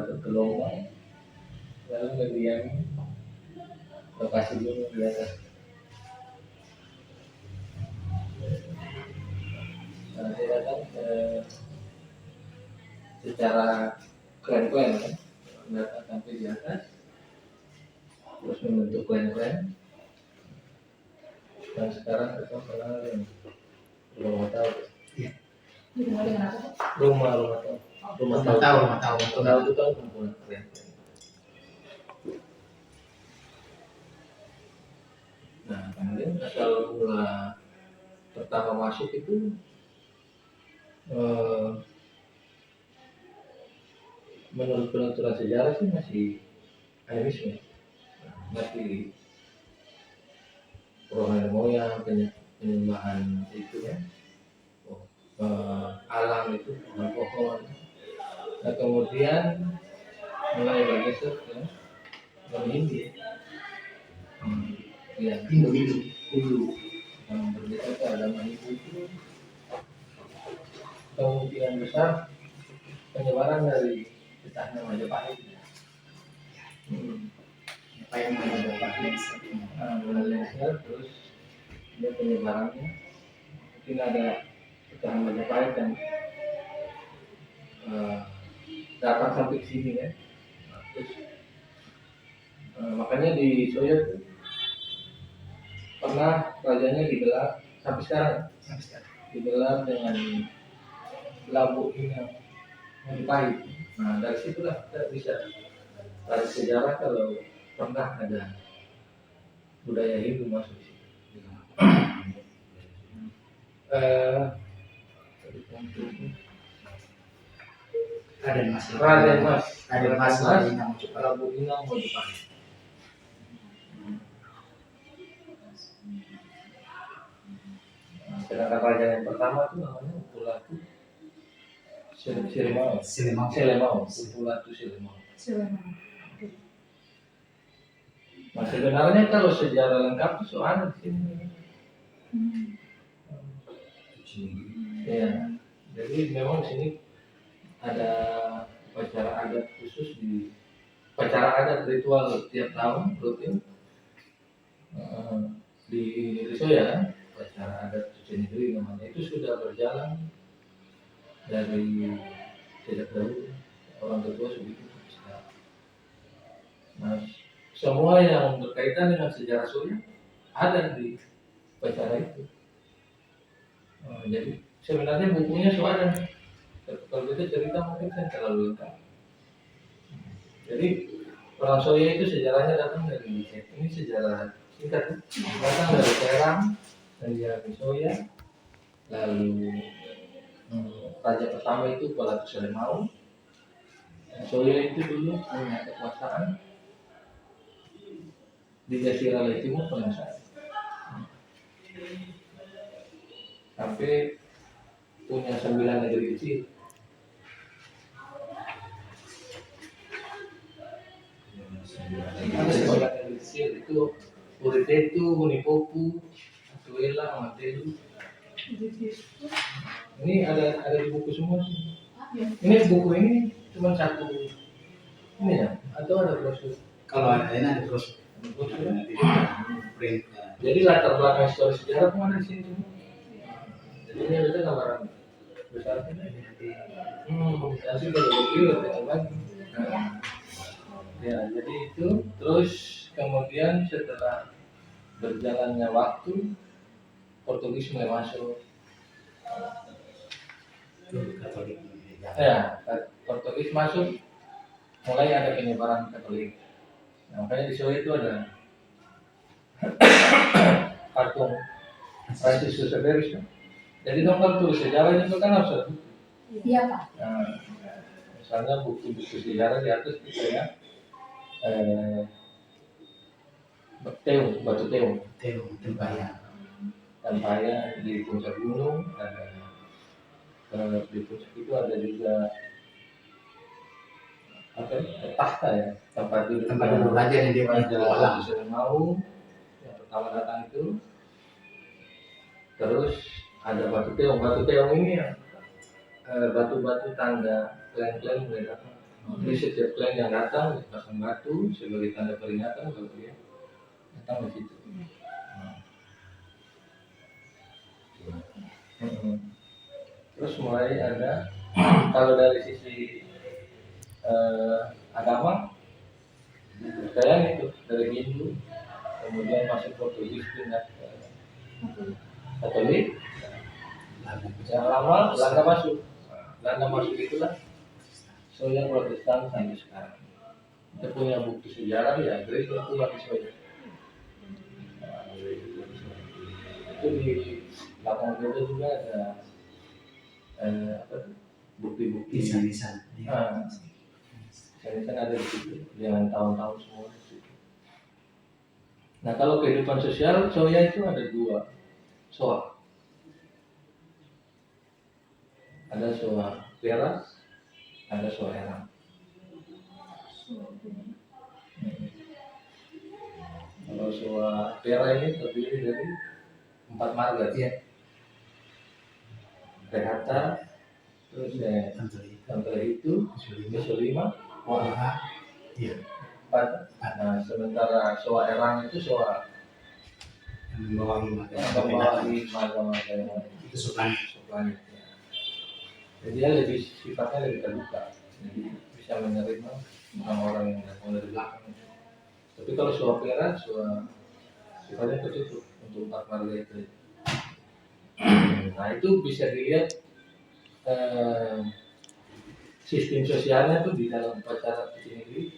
bergelombang lalu mendiami lokasi gunung di atas. Nah, dia datang secara keren-keren kan, datang sampai di atas, terus membentuk keren-keren. Dan sekarang kita kenal rumah tahu. Rumah tahu itu kan kumpulan keren. Nah, kemudian asal mula pertama masuk itu menurut penuturan sejarah sih masih animisme, masih nenek moyang, penyembahan itu ya, alam itu, pohon. Nah, kemudian mulai bergeser ke Hindu, ya Hindu, bergeser ke agama Hindu itu. Kemungkinan besar penyebaran dari petahana Majapahit. Apa yang Majapahit? Terus dia penyebarannya mungkin ada petahana Majapahit yang datang sampai ke sini ya. Terus makanya di Soyo pernah rajanya digelar sampai sekarang digelar dengan Labu Inang Majapahit. Nah, dari situlah kita bisa tarik sejarah kalau pernah ada budaya Hindu masuk di situ. Raden Mas Labu Inang Majapahit. Sedangkan raja yang pertama itu namanya Upulatu Silemau. Upulatu Silemau. Nah, sebenarnya kalau sejarah lengkap itu ada di sini. Ya, jadi memang di sini ada upacara adat khusus upacara adat ritual tiap tahun rutin di Soya, upacara adat Cuci Negeri namanya, itu sudah berjalan dari sejak dahulu, orang tua begitu. Nah, semua yang berkaitan dengan sejarah Soya ada di upacara itu. Jadi sebenarnya bukunya sudah ada. Kalau kita cerita mungkin kan terlalu lengkap. Jadi orang Soya itu sejarahnya datang dari ini sejarah singkat, datang dari Serang, dari Soya, lalu raja pertama itu Upulatu Silemau. Soya itu dulu punya kekuasaan di Jazirah Timur penguasaan, sampai punya 9 negeri kecil. Negeri kecil itu Uritetu, Unipopu, Atuela, Matelu. Ini ada di buku semua. Ini buku ini cuma satu ini ya, atau ada brosur? Kalau ada ini ada brosur. Jadi latar belakang historis sejarah pun ada di sini semua. Jadi ini ada gambaran besar ini. Nanti kalau begitu ada lagi. Ya, jadi itu terus kemudian setelah berjalannya waktu Portugis mulai masuk. Ya, Portugis masuk, mulai ada penyebaran Katolik. Nah, makanya di Soya itu ada patung Franciscus Xavierus. Jadi kalau tulis sejarah itu kan harus ada buku. Iya Pak. Nah, misalnya buku-buku sejarah di atas kita ya, batu teung, Tempaya di puncak gunung, ada di puncak itu ada juga tahta ya, tempat duduk raja yang dia mau yang pertama datang itu. Terus ada batu teung ini ya, batu-batu tanda klaim-klaim mulai datang. Jadi setiap klien yang datang dipasang batu sebagai tanda peringatan kalau dia datang ke situ. Terus mulai ada kalau dari sisi agama percayaan itu dari Hindu, kemudian masuk Portugis pindah ke Katolik, yang lama Belanda masuk itulah soalnya Protestan sampai sekarang. Kita punya bukti sejarah ya gereja itu masih soalnya. Itu di belakang gereja juga ada bukti-bukti. Nisan. Nisan ada di situ dengan tahun-tahun semua di situ. Nah kalau kehidupan sosial soalnya itu ada dua soal. Ada soal peras, ada soal erang. Kalau soal pera ini terdiri dari 4 marga. Iya. Rehata, terus Tantri itu, Kesulima, Wah. Iya. 4. Nah sementara soal erang itu soal Yang membawahi marga-marga yang itu Suplan. planetnya. Jadi dia lebih sifatnya lebih terbuka, jadi bisa menerima orang-orang yang datang dari belakang. Tapi kalau soal pera, soal sifatnya tertutup untuk 4 marga itu. Nah itu bisa dilihat sistem sosialnya tuh di dalam upacara ini.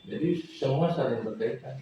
Jadi semua saling berkaitan.